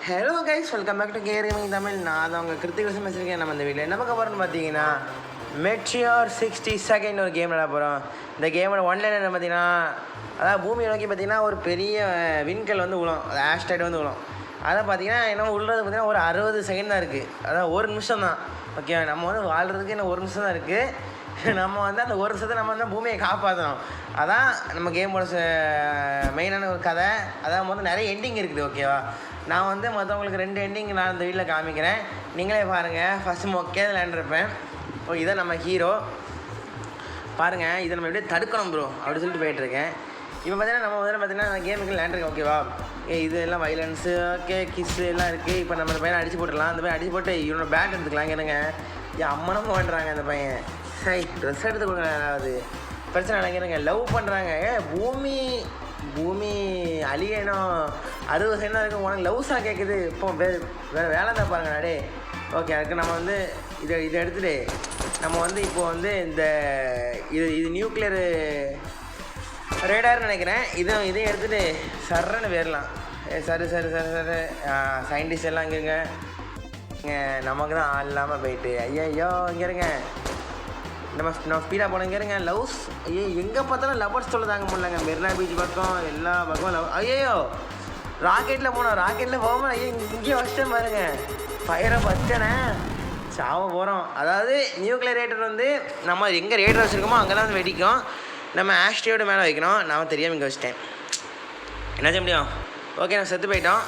Hello guys, welcome back to gaming Tamil. நான் தான் உங்கள் கிருத்திக் விஷயம் பேசியிருக்கேன். நம்ம இந்த வீட்டில் என்ன பார்க்க போகிறோம்னு பார்த்தீங்கன்னா மெட்ரியார் 60 செகண்ட் ஒரு கேம் விளையாட போகிறோம். இந்த கேமோட ஒன்லைன் என்ன பார்த்தீங்கன்னா, அதாவது பூமியை நோக்கி பார்த்தீங்கன்னா ஒரு பெரிய விண்கல் வந்து விழும், அது ஆஸ்ட்ராய்டு வந்து விழும். அதை பார்த்தீங்கன்னா என்ன உள்ளது பார்த்தீங்கன்னா ஒரு 60 செகண்ட் தான் இருக்குது, அதாவது ஒரு நிமிஷம் தான். ஓகே, நம்ம வந்து வாழ்கிறதுக்கு இன்னும் ஒரு நிமிஷம் தான் இருக்குது. நம்ம வந்து அந்த ஒரு நிமிஷத்தை நம்ம வந்து பூமியை காப்பாற்றணும். அதான் நம்ம கேமோட மெயினான ஒரு கதை. அதான் வந்து நிறைய எண்டிங் இருக்குது. ஓகேவா, நான் வந்து மற்றவங்களுக்கு 2 எண்டிங் நான் இந்த வீட்டில் காமிக்கிறேன், நீங்களே பாருங்கள். ஃபஸ்ட்டு மொக்கே விளையாண்டுருப்பேன். ஓ, இதான் நம்ம ஹீரோ பாருங்கள். இதை நம்ம எப்படியே தடுக்கணும் ப்ரோ அப்படி சொல்லிட்டு போயிட்டுருக்கேன். இப்போ பார்த்தீங்கன்னா நம்ம வந்து பார்த்தீங்கன்னா நான் கேமுக்கு விளையாண்டுருக்கேன். ஓகேவா, இது எல்லாம் வைலன்ஸு, ஓகே, கிஸ்ஸு எல்லாம் இருக்குது. இப்போ நம்ம இந்த பையனை அடிச்சு போட்டுடலாம். அந்த பையன் அடிச்சு போட்டு இவனோட பேட் எடுத்துக்கலாம். கேளுங்க, என் அம்மனும் பண்ணுறாங்க அந்த பையன். சரி, ட்ரெஸ் எடுத்து கொடுங்க. அதாவது பிரச்சனை நினைக்கிறேங்க, லவ் பண்ணுறாங்க. பூமி அழியணும், 60 செகண்ட் தான் இருக்குது, உனக்கு லவ்ஸாக கேட்குது. இப்போ வேறு வேலை தான் பாருங்க நாடே. ஓகே, அதுக்கு நம்ம வந்து இதை எடுத்துகிட்டு நம்ம வந்து இப்போது வந்து இந்த இது நியூக்ளியரு ரேடார்னு நினைக்கிறேன். இதையும் எடுத்துகிட்டு சர்றன்னு வேறலாம். சரி சயின்டிஸ்ட் எல்லாம் இங்கேங்க, நமக்கு தான் ஆள் இல்லாமல் போயிட்டு. ஐயோ இங்கே இருங்க, நம்ம ஸ்பீடாக போனோம். இங்கே இருங்க, லவ்ஸ். ஐயோ, எங்கே பார்த்தாலும் லவ்வர்ஸ் சொல்ல தாங்க முடியலங்க. மெரினா பீச் பக்கம் எல்லா பக்கமும் லவ். ஐயோ, ராக்கெட்டில் போனோம், ராக்கெட்டில் போகாமல் ஐயோ இங்கேயும் வச்சிட்டேன் பாருங்க. ஃபயரை வச்சேனே, சாவ போகிறோம். அதாவது நியூக்ளியர் ரேட்டர் வந்து நம்ம எங்கே ரேட்டர் வச்சுருக்கோமோ அங்கே தான் வந்து வெடிக்கும். நம்ம ஆஸ்ட்ரியோட மேலே வைக்கணும். நான் தெரியாமல் இங்கே வச்சிட்டேன், என்ன செய்ய முடியும். ஓகே, நம்ம செத்து போயிட்டோம்.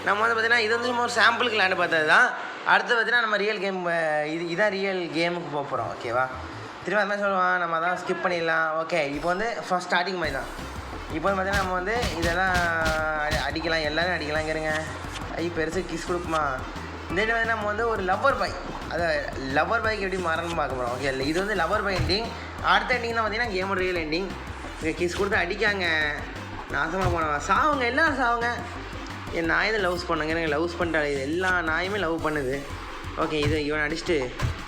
நம்ம வந்து பார்த்திங்கன்னா இது வந்து சும்மா ஒரு சாம்பிளுக்கு விளையாண்டு பார்த்தது தான். அடுத்து பார்த்திங்கன்னா நம்ம ரியல் கேம், இதான் ரியல் கேமுக்கு போக போகிறோம். ஓகேவா, திரும்ப அது மாதிரி சொல்லுவான், நம்ம அதான் ஸ்கிப் பண்ணிடலாம். ஓகே, இப்போ வந்து ஃபஸ்ட் ஸ்டார்டிங் மாதிரி தான். இப்போ வந்து பார்த்திங்கன்னா நம்ம வந்து இதெல்லாம் அடிக்கலாம், எல்லோரும் அடிக்கலாம். இருங்க, பெருசு கிஸ் கொடுக்குமா. இந்த இது வந்து நம்ம வந்து ஒரு லவ்வர் பாய், அதை லவ்வர் பாய்க்கு எப்படி மாறணும்னு பார்க்க போகிறோம். ஓகே, இல்லை இது வந்து லவ்வர் பாய் எண்டிங். அடுத்த எண்டிங் தான் பார்த்திங்கன்னா கேமோட ரியல் எண்டிங். இங்கே கிஸ் கொடுத்து அடிக்காங்க, நாசமாக போனவன் சாவுங்க, எல்லாம் சாவுங்க. என் நாய் தான் லவ்ஸ் பண்ணுங்க, எனக்கு லவ்ஸ் பண்ணிட்டாலே, இது எல்லா நாயுமே லவ் பண்ணுது. ஓகே, இது இவனை அடிச்சுட்டு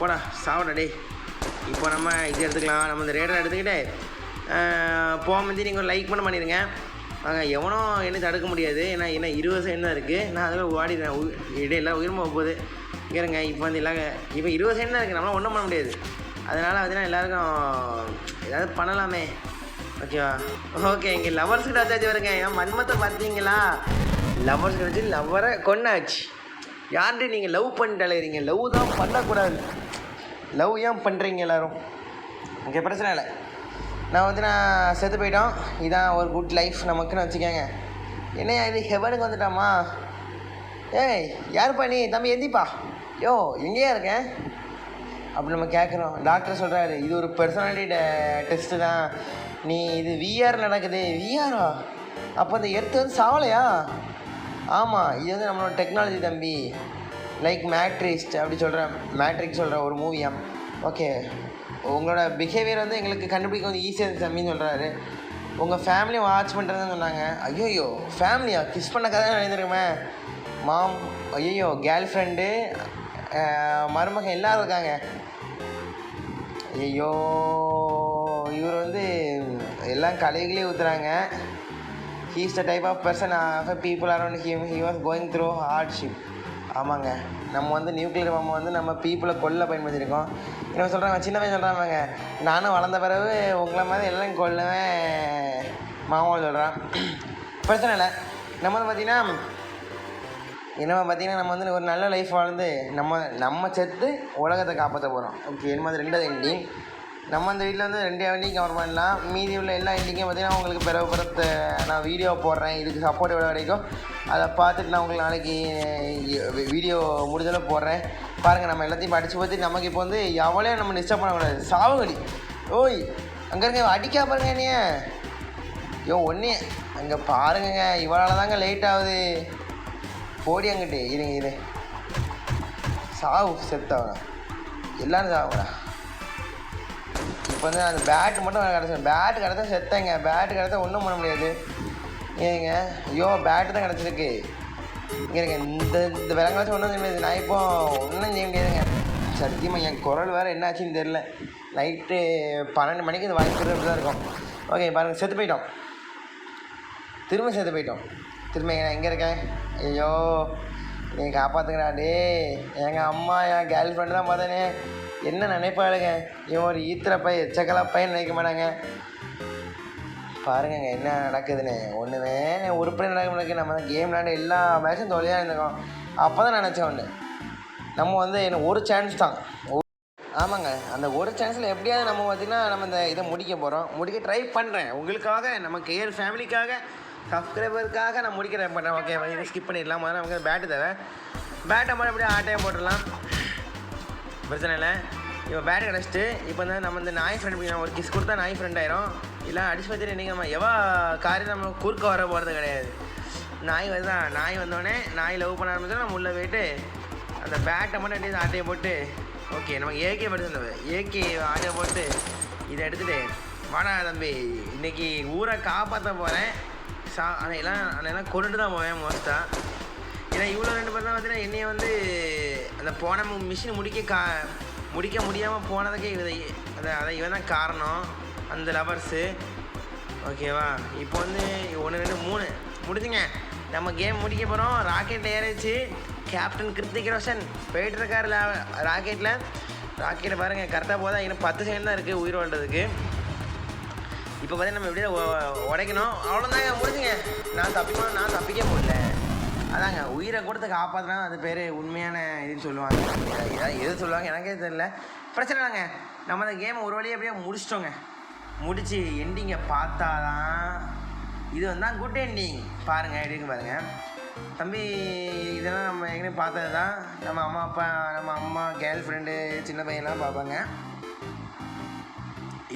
போடா சாவடா டே. இப்போ நம்ம இது எடுத்துக்கலாம். நம்ம இந்த ரேடரை எடுத்துக்கிட்டு போகும்போது நீங்கள் ஒரு லைக் பண்ணிடுங்க. எவனோ என்ன தடுக்க முடியாது, ஏன்னா 20 செகண்ட் தான் இருக்குது. நான் அதில் ஓடிடுறேன், இடையெல்லாம் உயிர்மா போகுது. இருங்க, இப்போ வந்து இல்லாங்க, இப்போ 20 செகண்ட் தான் இருக்குது, நம்மளால் ஒன்றும் பண்ண முடியாது. அதனால் பார்த்தீங்கன்னா எல்லாருக்கும் ஏதாவது பண்ணலாமே. ஓகேவா, ஓகே, இங்கே லவ்வர்ஸ் கிட்ட வச்சாச்சு வருங்க. ஏன் மன்மத்தை பார்த்தீங்களா, லவ்வர்ஸ் கிட்ட வச்சு லவ்வரை கொண்டாச்சு. யார்கிட்ட நீங்கள் லவ் பண்ணிட்டு அழைகிறீங்க, லவ் தான் பண்ணக்கூடாது. லவ் ஏன் பண்ணுறீங்க எல்லோரும்? ஓகே, பிரச்சனை இல்லை. நான் செத்து போயிட்டோம். இதான் ஒரு குட் லைஃப் நமக்குன்னு வச்சுக்கோங்க. என்னையா இது ஹெவனுக்கு வந்துட்டாமா? ஏய், யாருப்பா நீ? தம்பி எந்திப்பா. யோ, எங்கேயா இருக்கேன் அப்படி நம்ம கேட்குறோம். டாக்டர் சொல்கிறாரு, இது ஒரு பர்சனாலிட்டி டெஸ்ட்டு தான். நீ இது விஆர் நடக்குது. விஆரா? அப்போ இந்த எர்த்து வந்து சாவலையா? ஆமாம், இது வந்து நம்மளோட டெக்னாலஜி தம்பி, லைக் மேட்ரிக்ஸ் அப்படி சொல்கிறேன். மேட்ரிக்ஸ் சொல்கிற ஒரு மூவியாம். ஓகே, உங்களோட பிஹேவியர் வந்து எங்களுக்கு கண்டுபிடிக்க வந்து ஈஸியாக இருந்துச்சு தம்பின்னு சொல்கிறாரு. உங்கள் ஃபேமிலியை வாட்ச் பண்ணுறதுன்னு சொன்னாங்க. ஐயோ, ஃபேமிலியா? கிஸ் பண்ண கதை எழுந்திருக்குமே. மாம், ஐயோ, கேர்ள் ஃப்ரெண்டு, மருமகன் எல்லோரும் இருக்காங்க. ஐயோ, இவர் வந்து எல்லாம் கலைகளே ஊற்றுறாங்க. he is the type of person people around him, he was going through hardship. ஆமாங்க, நம்ம வந்து நியூக்ளியர் பாம்பை வந்து நம்ம பீப்புளை கொல்ல பயன்படுத்தியிருக்கோம். என்ன சொல்கிறாங்க, சின்ன பையன் சொல்கிறாங்க, நானும் வளர்ந்த பிறகு உங்களை மாதிரி எல்லாம் கொல்லுவேன் மாமாவும் சொல்கிறான். பிரச்சனை இல்லை. நம்ம வந்து பார்த்திங்கன்னா நம்ம வந்து ஒரு நல்ல லைஃப் வாழ்ந்து நம்ம செத்து உலகத்தை காப்பாற்ற போகிறோம். ஓகே, என்ன மாதிரி 2வது எண்டிங். நம்ம அந்த வீட்டில் வந்து 2 எண்டிங் கவர் பண்ணலாம். மீதி உள்ள எல்லா எண்டிங்கும் பார்த்திங்கன்னா உங்களுக்கு பிறகு நான் வீடியோ போடுறேன். இதுக்கு சப்போர்ட் எவ்வளோ கிடைக்கும் அதை பார்த்துட்டு நான் உங்களுக்கு நாளைக்கு வீடியோ முடிஞ்சளவு போடுறேன். பாருங்கள், நம்ம எல்லாத்தையும் படித்து பார்த்து நமக்கு இப்போ வந்து எவ்வளோ நம்ம டிஸ்டர்ப் பண்ணக்கூடாது. சாவுகடி. ஓய், அங்கே இருங்க, அடிக்கா பாருங்க என்னைய. யோ, ஒன்றே அங்கே பாருங்க, இவளால் தாங்க லேட் ஆகுது. போடி அங்கிட்டு. இருங்க, சாவு, செத்தவங்க எல்லோரும் சாவுங்கடா. இப்போ வந்து அந்த பேட்டு மட்டும் கிடச்சி, பேட்டு கிடச்சா செத்தேங்க. பேட்டு கிடச்சா ஒன்றும் பண்ண முடியாது. ஏங்க, ஐயோ, பேட்டு தான் கிடச்சிருக்கு. இங்கே இருங்க, இந்த விலங்காச்சும் ஒன்றும் செய்ய முடியாது. நான் இப்போ ஒன்றும் செய்ய முடியாதுங்க. சத்தியமாக என் குரல் வேறு என்ன ஆச்சுன்னு தெரில. நைட்டு 12 மணிக்கு இந்த வாய்ப்பு தான் இருக்கும். ஓகே, பாருங்கள், செத்து போயிட்டோம். திரும்ப செத்து போயிட்டோம். திரும்ப எங்கே இருக்கேன்? ஐயோ, நீ காப்பாற்றுங்கடா டே. எங்கள் அம்மா என் கேர்ள் ஃப்ரெண்டு தான் பார்த்தேனே என்ன நினைப்பாளுங்க, இவன் ஒரு ஈத்திர பை எச்சக்கலா பையன் நினைக்க மாட்டாங்க. பாருங்கங்க என்ன நடக்குதுன்னு, ஒன்றுமே உருப்படி நடக்க நம்ம கேம் விளாண்டு எல்லா மேட்சும் தொலையாக இருந்திருக்கோம். அப்போ தான் நினச்சேன் ஒன்று, நம்ம வந்து என்ன ஒரு சான்ஸ் தான். ஆமாங்க, அந்த ஒரு சான்ஸில் எப்படியாவது நம்ம பார்த்திங்கன்னா நம்ம இந்த இதை முடிக்க ட்ரை பண்ணுறேன் உங்களுக்காக, நம்ம கேர் ஃபேமிலிக்காக, சப்ஸ்கிரைபருக்காக நான் முடிக்க ட்ரை பண்ணுறேன். ஓகே, இதை ஸ்கிப் பண்ணிடலாம். முதல்ல நமக்கு பேட்டு தேவை. பேட்டை மட்டும் அப்படியே ஆட்டையாக போட்டுடலாம், பிரச்சனை இல்லை. இப்போ பேட்டு கிடச்சிட்டு இப்போ வந்து நம்ம இந்த நாய் ஃப்ரெண்ட் ஒரு கிஸ் கொடுத்தா நாய் ஃப்ரெண்ட் ஆயிரும். இல்லை அடிச்சு வச்சுட்டு நீங்கள் நம்ம எவ்வளோ காரியம் நம்ம குறுக்க வர போகிறது கிடையாது. நாய் வருதான், நாய் வந்தோடனே நாய் லவ் பண்ண ஆரம்பிச்சோன்னா நம்ம உள்ளே போயிட்டு அந்த பேட்டை மட்டும் அப்படியே ஆட்டையை போட்டு, ஓகே நமக்கு ஏகே படிச்சு ஏகே ஆட்டையை போட்டு இதை எடுத்துகிட்டு வாடா தம்பி, இன்றைக்கி ஊரை காப்பாற்ற போகிறேன். அதெல்லாம் கொண்டுட்டு தான் போவேன் மோஸ்ட்டாக. ஏன்னா இவ்வளோ 2 பேர் தான் பார்த்தீங்கன்னா என்னையை வந்து அந்த போன மிஷின் முடிக்க முடியாமல் போனதுக்கே அதை இவன் தான் காரணம், அந்த லவர்ஸு. ஓகேவா, இப்போ வந்து 1 2 3 முடிஞ்சுங்க. நம்ம கேம் முடிக்க போகிறோம். ராக்கெட்டில் ஏறிச்சு கேப்டன் கிருத்திக் ரோஷன் போயிட்டுருக்காரு ராக்கெட்டில் பாருங்கள் கரெக்டாக போதா. இன்னும் 10 செகண்ட் தான் இருக்குது உயிர் வாழ்றதுக்கு. இப்போ பார்த்தீங்கன்னா நம்ம எப்படியா உடைக்கணும், அவ்வளோதாங்க முடிஞ்சுங்க. நான் தப்பிக்க முடியல. அதாங்க உயிரை கொடுத்து காப்பாற்றினா அது பேர் உண்மையான இதுன்னு சொல்லுவாங்க. இதான் எது சொல்லுவாங்க எனக்கே தெரியல, பிரச்சனை இல்லைங்க. நம்ம அந்த கேமை ஒரு வழியாக எப்படியா முடிச்சிட்டோங்க. முடித்து எண்டிங்கை பார்த்தாதான் இது வந்து குட் எண்டிங். பாருங்கள் எப்படின்னு பாருங்கள் தம்பி, இதெல்லாம் நம்ம ஏற்கனவே பார்த்தது தான். நம்ம அம்மா கேர்ள் ஃப்ரெண்டு சின்ன பையன்லாம் பார்ப்பாங்க.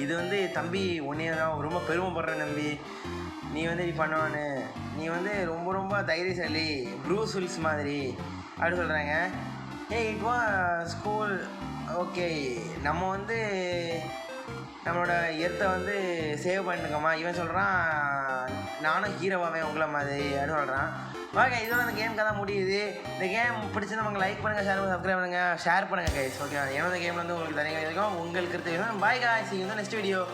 இது வந்து தம்பி உன்னைய நான் ரொம்ப பெருமைப்படுறேன் தம்பி, நீ வந்து இப்படி பண்ணுவான்னு, நீ வந்து ரொம்ப ரொம்ப தைரியசாலி, ப்ரூஸ் வில்ஸ் மாதிரி அப்படி சொல்கிறாங்க. It was school. ஓகே, நம்ம வந்து நம்மளோட எர்த்தை வந்து சேவ் பண்ணிருக்கோமா. இவன் சொல்கிறான் நானும் ஹீரோவாவேன் உங்களை மாதிரி அப்படின்னு சொல்கிறான். ஓகே, இதோட அந்த கேம் கதை முடியுது. இந்த கேம் பிடிச்சி நமக்கு லைக் பண்ணுங்கள், சப்ஸ்கிரைப் பண்ணுங்கள், ஷேர் பண்ணுங்கள் கைஸ். ஓகே, என்னோட கேமில் வந்து உங்களுக்கு தனியாக இருக்கும். உங்களுக்கு பாய் காய்ஸ், இந்த நெக்ஸ்ட் வீடியோ.